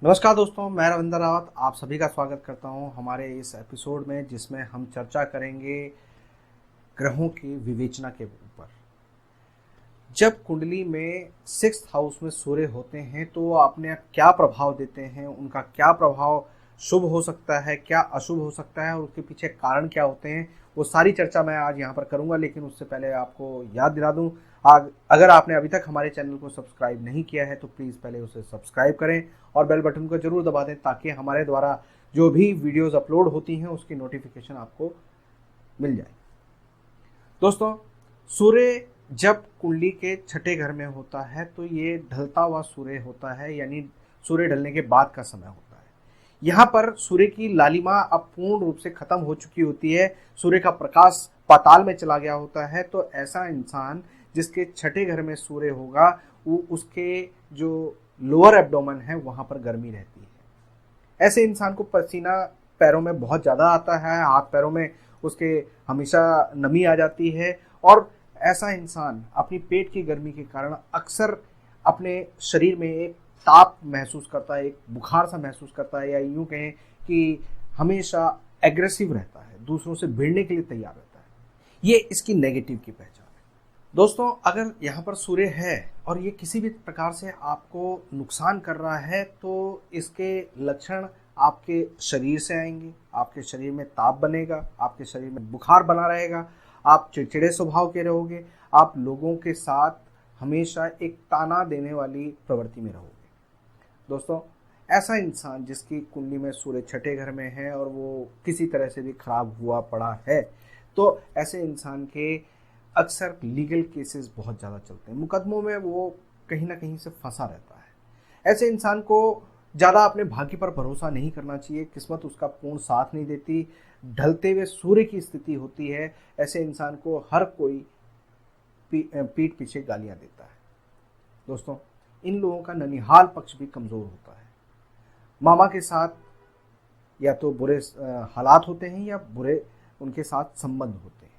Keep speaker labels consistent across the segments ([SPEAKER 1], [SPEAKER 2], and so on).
[SPEAKER 1] नमस्कार दोस्तों, मैं रविंद्र रावत आप सभी का स्वागत करता हूं हमारे इस एपिसोड में जिसमें हम चर्चा करेंगे ग्रहों की विवेचना के ऊपर। जब कुंडली में 6th हाउस में सूर्य होते हैं तो वो अपने क्या प्रभाव देते हैं, उनका क्या प्रभाव शुभ हो सकता है, क्या अशुभ हो सकता है और उसके पीछे कारण क्या होते हैं, वो सारी चर्चा मैं आज यहाँ पर करूँगा। लेकिन उससे पहले आपको याद दिला दूँ, अगर आपने अभी तक हमारे चैनल को सब्सक्राइब नहीं किया है तो प्लीज़ पहले उसे सब्सक्राइब करें और बेल बटन को जरूर दबा दें ताकि हमारे द्वारा जो भी वीडियोस अपलोड होती हैं उसकी नोटिफिकेशन आपको मिल जाए। दोस्तों, सूर्य जब कुंडली के छठे घर में होता है तो ये ढलता हुआ सूर्य होता है, यानी सूर्य ढलने के बाद का समय होता है। यहाँ पर सूर्य की लालिमा अब पूर्ण रूप से खत्म हो चुकी होती है, सूर्य का प्रकाश पाताल में चला गया होता है। तो ऐसा इंसान जिसके छठे घर में सूर्य होगा, वो उसके जो लोअर एब्डोमेन है वहां पर गर्मी रहती है। ऐसे इंसान को पसीना पैरों में बहुत ज़्यादा आता है, हाथ पैरों में उसके हमेशा नमी आ जाती है और ऐसा इंसान अपनी पेट की गर्मी के कारण अक्सर अपने शरीर में एक ताप महसूस करता है, एक बुखार सा महसूस करता है, या यूं कहें कि हमेशा एग्रेसिव रहता है, दूसरों से भिड़ने के लिए तैयार रहता है। ये इसकी नेगेटिव की पहचान है। दोस्तों, अगर यहाँ पर सूर्य है और ये किसी भी प्रकार से आपको नुकसान कर रहा है तो इसके लक्षण आपके शरीर से आएंगे, आपके शरीर में ताप बनेगा, आपके शरीर में बुखार बना रहेगा, आप चिड़चिड़े स्वभाव के रहोगे, आप लोगों के साथ हमेशा एक ताना देने वाली प्रवृत्ति में रहोगे। दोस्तों, ऐसा इंसान जिसकी कुंडली में सूर्य छठे घर में है और वो किसी तरह से भी खराब हुआ पड़ा है, तो ऐसे इंसान के अक्सर लीगल केसेस बहुत ज़्यादा चलते हैं, मुकदमों में वो कहीं ना कहीं से फंसा रहता है। ऐसे इंसान को ज़्यादा अपने भाग्य पर भरोसा नहीं करना चाहिए, किस्मत उसका पूर्ण साथ नहीं देती, ढलते हुए सूर्य की स्थिति होती है। ऐसे इंसान को हर कोई पीठ पीछे गालियां देता है। दोस्तों, इन लोगों का ननिहाल पक्ष भी कमज़ोर होता है। मामा के साथ या तो बुरे हालात होते हैं या बुरे उनके साथ संबंध होते हैं।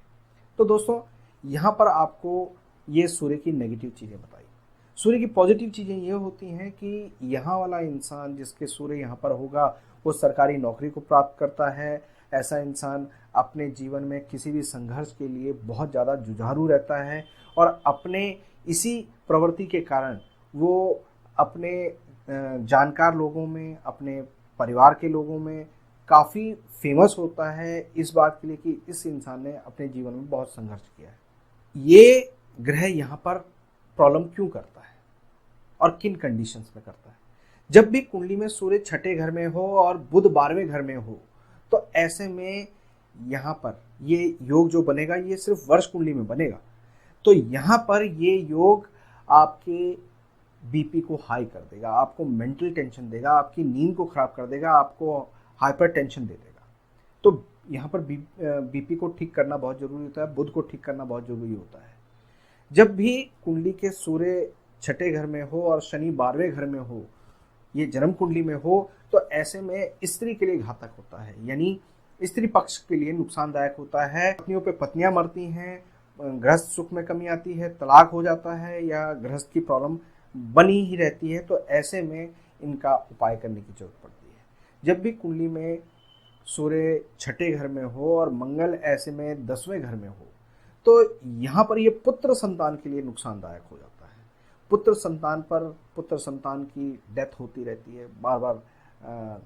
[SPEAKER 1] तो दोस्तों, यहाँ पर आपको ये सूर्य की नेगेटिव चीज़ें बताई। सूर्य की पॉजिटिव चीज़ें ये होती हैं कि यहाँ वाला इंसान जिसके सूर्य यहाँ पर होगा वो सरकारी नौकरी को प्राप्त करता है। ऐसा इंसान अपने जीवन में किसी भी संघर्ष के लिए बहुत ज़्यादा जुझारू रहता है और अपने इसी प्रवृत्ति के कारण वो अपने जानकार लोगों में, अपने परिवार के लोगों में काफ़ी फेमस होता है इस बात के लिए कि इस इंसान ने अपने जीवन में बहुत संघर्ष किया है। ये ग्रह यहाँ पर प्रॉब्लम क्यों करता है और किन कंडीशंस में करता है? जब भी कुंडली में सूर्य छठे घर में हो और बुध 12वें घर में हो तो ऐसे में यहाँ पर ये योग जो बनेगा ये सिर्फ वर्ष कुंडली में बनेगा। तो यहाँ पर ये योग आपके बीपी को हाई कर देगा, आपको मेंटल टेंशन देगा, आपकी नींद को खराब कर देगा, आपको हाइपर टेंशन दे देगा। तो यहाँ पर बीपी को ठीक करना बहुत जरूरी होता है, बुध को ठीक करना बहुत जरूरी होता है। जब भी कुंडली के सूर्य छठे घर में हो और शनि 12वें घर में हो, ये जन्म कुंडली में हो, तो ऐसे में स्त्री के लिए घातक होता है, यानी स्त्री पक्ष के लिए नुकसानदायक होता है। पत्नियों पे पत्नियां मरती हैं, गृहस्थ सुख में कमी आती है, तलाक हो जाता है या गृहस्थ की प्रॉब्लम बनी ही रहती है। तो ऐसे में इनका उपाय करने की जरूरत पड़ती है। जब भी कुंडली में सूर्य छठे घर में हो और मंगल ऐसे में 10वें घर में हो तो यहाँ पर ये पुत्र संतान के लिए नुकसानदायक हो जाता है। पुत्र संतान की डेथ होती रहती है, बार बार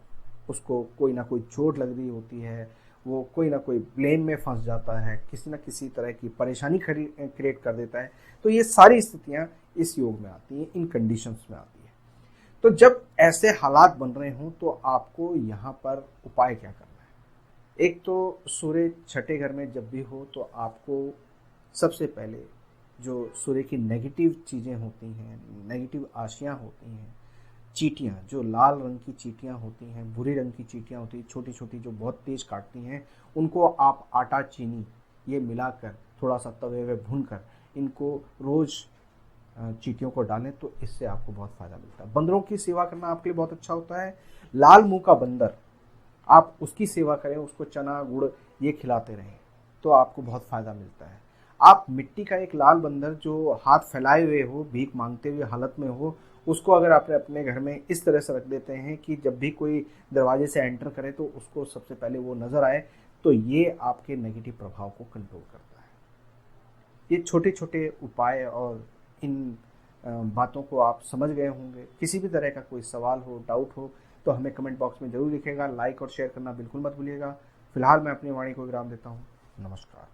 [SPEAKER 1] उसको कोई ना कोई चोट लग रही होती है, वो कोई ना कोई ब्लेम में फंस जाता है, किसी न किसी तरह की परेशानी क्रिएट कर देता है। तो ये सारी स्थितियाँ इस योग में आती हैं, इन कंडीशंस में आती है। तो जब ऐसे हालात बन रहे हों तो आपको यहाँ पर उपाय क्या करना है? एक तो सूर्य छठे घर में जब भी हो तो आपको सबसे पहले जो सूर्य की नेगेटिव चीज़ें होती हैं, नेगेटिव आशियाँ होती हैं, चींटियाँ जो लाल रंग की चींटियाँ होती हैं, भूरे रंग की चींटियाँ होती हैं, छोटी छोटी जो बहुत तेज़ काटती हैं, उनको आप आटा चीनी ये मिलाकर थोड़ा सा तवे में भूनकर इनको रोज़ चींटियों को डालें तो इससे आपको बहुत फ़ायदा मिलता है। बंदरों की सेवा करना आपके लिए बहुत अच्छा होता है। लाल मुंह का बंदर, आप उसकी सेवा करें, उसको चना गुड़ ये खिलाते रहें तो आपको बहुत फ़ायदा मिलता है। आप मिट्टी का एक लाल बंदर जो हाथ फैलाए हुए हो, भीख मांगते हुए हालत में हो, उसको अगर आप अपने घर में इस तरह से रख देते हैं कि जब भी कोई दरवाजे से एंटर करे तो उसको सबसे पहले वो नज़र आए, तो ये आपके नेगेटिव प्रभाव को कंट्रोल करता है। ये छोटे छोटे उपाय और इन बातों को आप समझ गए होंगे। किसी भी तरह का कोई सवाल हो, डाउट हो, तो हमें कमेंट बॉक्स में ज़रूर लिखेगा। लाइक और शेयर करना बिल्कुल मत भूलिएगा। फिलहाल मैं अपनी वाणी को विराम देता हूँ। नमस्कार।